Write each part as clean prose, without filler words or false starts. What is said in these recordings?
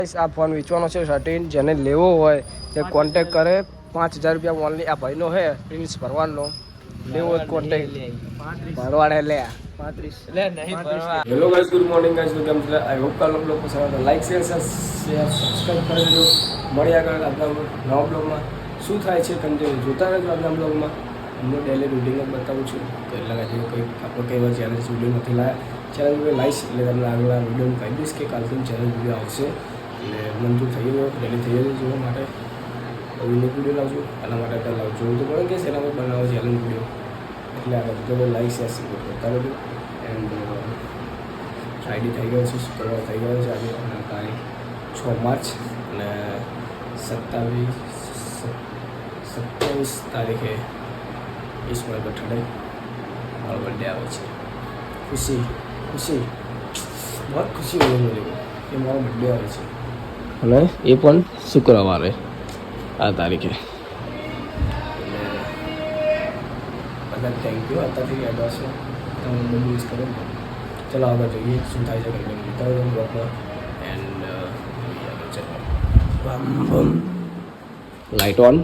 આ ફોન વેચવાનો છે 13 જેને લેવો હોય તે કોન્ટેક કરે 5000 રૂપિયા ઓનલી આ ભાઈનો હે પ્રિન્સ ભરવાનો લેવો હોય કોન્ટેક ભરવાડે લે 35 લે નહીં ભરવા hello guys good morning guys તો કેમ છે આઈ હોપ કાલ લોકો સાથે લાઈક શેર સબસ્ક્રાઇબ કરી દેજો મળી આગળ આપણા નવા બ્લોગમાં શું થાય છે કન્ટિન્યુ જોતા રહેજો આપણા બ્લોગમાં હું ડેલી રૂટીન જ બતાવું છું તો એટલે કે કંઈ આપણે કઈ વાર ચેલેન્જ વિડીયો નથી લાવ્યા ચેલેન્જ વિડીયો લાવીશ એટલે તમને આગળ વિડીયો કહી દઈશ કે કાલથી ચેલેન્જ વિડીયો આવશે એટલે મન તો થઈ ગયો રેડી થઈ ગયો જોવા માટે યુનિક વિડીયો લાવજો એના માટે પહેલાં જોવું તો પડે કે એના પર બનાવો ચેલેન્જ વિડીયો એટલે આ બધું લાઈક શેર સપોર્ટ કરતા રહેજો એન્ડ ફ્રાઈડે થઈ ગયો છે શુક્રવાર થઈ ગયો છે આજે અને તારીખ 6 માર્ચ અને 27 તારીખે ઈસમાઇલ બર્થડે મારો બર્થડે આવે છે ખુશી બહુ ખુશી હોય મુझे એ મારો બર્થડે આવે છે અને એ પણ શુક્રવારે આ તારીખે બધા થેન્ક યુ અત્યારથી એડવાન્સમાં તમે બધું યુઝ કરો ચલો આગળ જોઈએ શું થાય છે કંઈ બતાવો બ્લોગમાં એન્ડ ચલો લાઇટ ઓન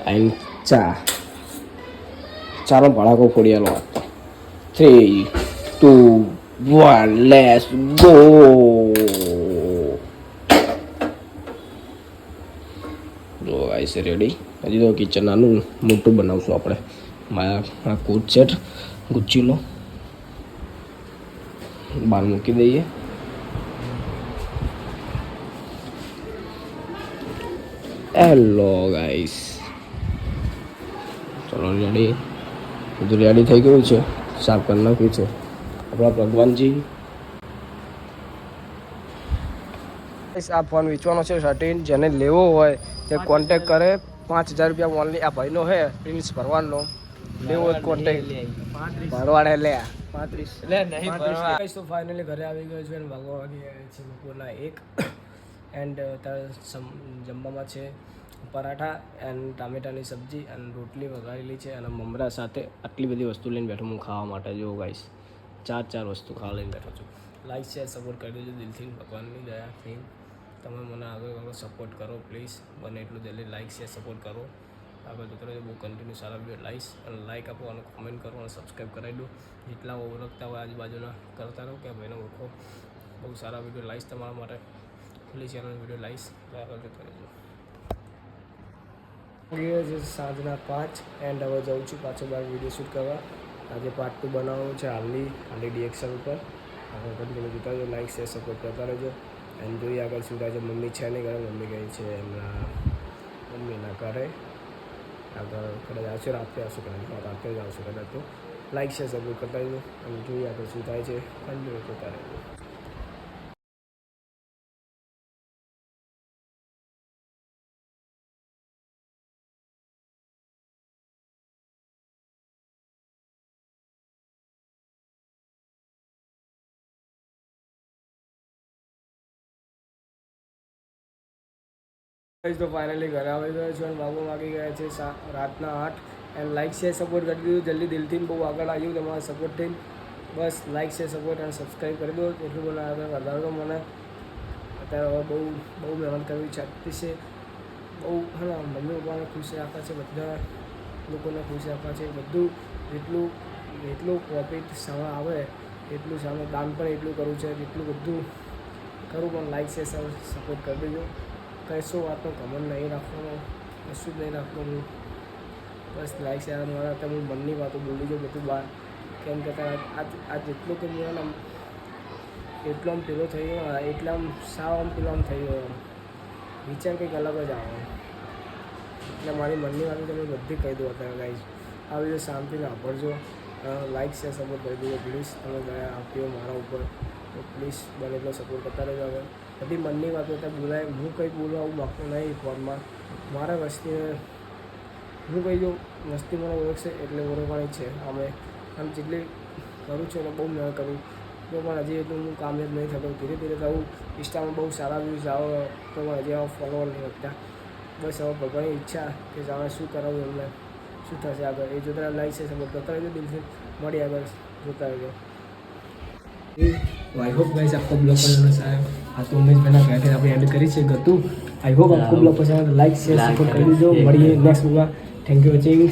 એન્ડ ચાલો ભડાકો ફોડિયાલો 3 2 1 લેટ્સ ગો જો ગાઈસ રેડી હજી તો કિચન નાનું મોટું બનાવશું આપણે મારા કોટ સેટ ગુચ્ચીનો બહાર મૂકી દઈએ હેલો ગાઈસ ચલો રેડી બધું રેડી થઈ ગયું છે સાફ કરી નાખ્યું છે આપણા ભગવાનજી આ ફોન વેચવાનો છે 13 જેને લેવો હોય તે કોન્ટેક કરે 5000 રૂપિયા ઓનલી આ ભાઈનો હે પ્રિન્સ ભરવાનો લેવો હોય કોન્ટેક ભરવાડે લે 35 લે નહીં ભરવા તો ફાઇનલી ઘરે આવી ગયો છું અને વાગવા વાગી ગયા છે બપોરના 1 એન્ડ જમવામાં છે પરાઠા એન્ડ ટામેટાની સબ્જી અને રોટલી વઘારેલી છે અને મમરા સાથે આટલી બધી વસ્તુ લઈને બેઠો હું ખાવા માટે જો ગાઈસ ચાર વસ્તુ ખાવા લઈને બેઠો છું લાઈક શેર સપોર્ટ કરી દેજો દિલથી ભગવાનની દયાથી તમે મને આગળ સપોર્ટ કરો પ્લીઝ બને એટલું જલ્દી લાઈક શેર સપોર્ટ કરો આગળ જોતા રહેજો બહુ કન્ટિન્યુ સારા વિડીયો લાઈશ અને લાઈક આપો અને કોમેન્ટ કરો અને સબસ્ક્રાઈબ કરાવી દો જેટલા ઓળખતા હોય આજુબાજુના કરતા રહો કે ભાઈને ઓળખો બહુ સારા વિડીયો લાઈશ તમારા માટે ખુલ્લી ચેનલ વિડીયો લાઈશ આગળ જોતા રહેજો છે સાંજના 5 એન્ડ હવે જાઉં છું પાછો બહાર વિડીયો શૂટ કરવા આજે પાર્ટ 2 બનાવવાનું છે હાલની ડિએક્શન ઉપર આગળ કન્ટિન્યુ જોતા રહેજો લાઈક શેર સપોર્ટ કરતા રહેજો એન્ડ જોઈએ આગળ શું થાય છે મમ્મી છે નહીં ઘરે મમ્મી ગઈ છે એમના મમ્મીના ઘરે આગળ કદાચ આવશે રાત્રે આવશે કદાચ રાત્રે જ આવશે કદાચ તો લાઈક શેર સપોર્ટ કરતા રહેજો અને જોઈએ આગળ શું થાય છે કન્ટિન્યુ કરતા રહેજો તો ફાઇનલી ઘરે આવી ગયો છું અને બાબુ માગી ગયા છે રાતના 8 એન્ડ લાઈક શેર સપોર્ટ કરી દીધું જલ્દી દિલથી બહુ આગળ આવ્યું તમારા સપોર્ટથી બસ લાઈક શેર સપોર્ટ અને સબસ્ક્રાઈબ કરી દો એટલું મને આગળ વધારો મને અત્યારે હવે બહુ મહેનત કરવી છે અતિશય બહુ હા મમ્મી પપ્પાને ખુશ રાખવા છે બધા લોકોને ખુશ રાખવા છે બધું જેટલું પ્રોફિટ સામે આવે એટલું સામે દાન પણ એટલું કરવું છે જેટલું બધું કરું પણ લાઈક શેર સપોર્ટ કરી દેજો કશું વાતનો કમન નહીં રાખવાનો કશું જ નહીં રાખવાનું બસ લાઈક શેર મારા અત્યારે હું બંને વાતો બોલી જાઉં બધું બહાર કેમ કે આ જેટલું કે હું આમ એટલો આમ પેલો થઈ ગયો એટલે આમ સાવ આમ પેલો આમ થઈ ગયો વિચાર કંઈક અલગ જ આવે એટલે મારી મનની વાતો તમે બધી કહી દો અત્યારે ગાઈઝ આ વિડીયો શાંતિને વાપરજો લાઈક શેર સપોર્ટ કરી દેજો પ્લીઝ તમે ગયા આપ્યો મારા ઉપર તો પ્લીઝ બને એટલો સપોર્ટ કરતા રહેજો હવે બધી મનની વાતો ત્યાં બોલાય હું કંઈ બોલવા આવું માગતો નહીં ફોનમાં મારા વસ્તીને હું કહી દઉં વસ્તી મને ઓળખશે એટલે ઓળખવાની છે અમે આમ જેટલી કરું છું એટલે બહુ મહેનત કરું તો પણ હજી એટલું હું કામયાબ નહીં થતો ધીરે ધીરે થવું ઇન્સ્ટામાં બહુ સારા વ્યૂઝ આવે તો પણ હજી આવા ફોલોવર નહીં વધતા બસ હવે ભગવાનની ઈચ્છા કે જાણે શું કરાવું એમને શું થશે આગળ એ જોતા લાઈક છે સપોર્ટ કરતા રહેજો દિલથી મળી આગળ જોતા રહેજો આઈ હોપ ગાઈસ आपको ब्लॉग पसंद आया આ તો ઉમેશભાઈના ઘરેથી આપણે એડ કરી છે ગતું. આઈ હોપ આપકો બ્લોગ પસંદ આવે તો લાઈક શેર સપોર્ટ કરી દીજો. મળીએ નેક્સ્ટ બ્લોગમાં. Thank you watching.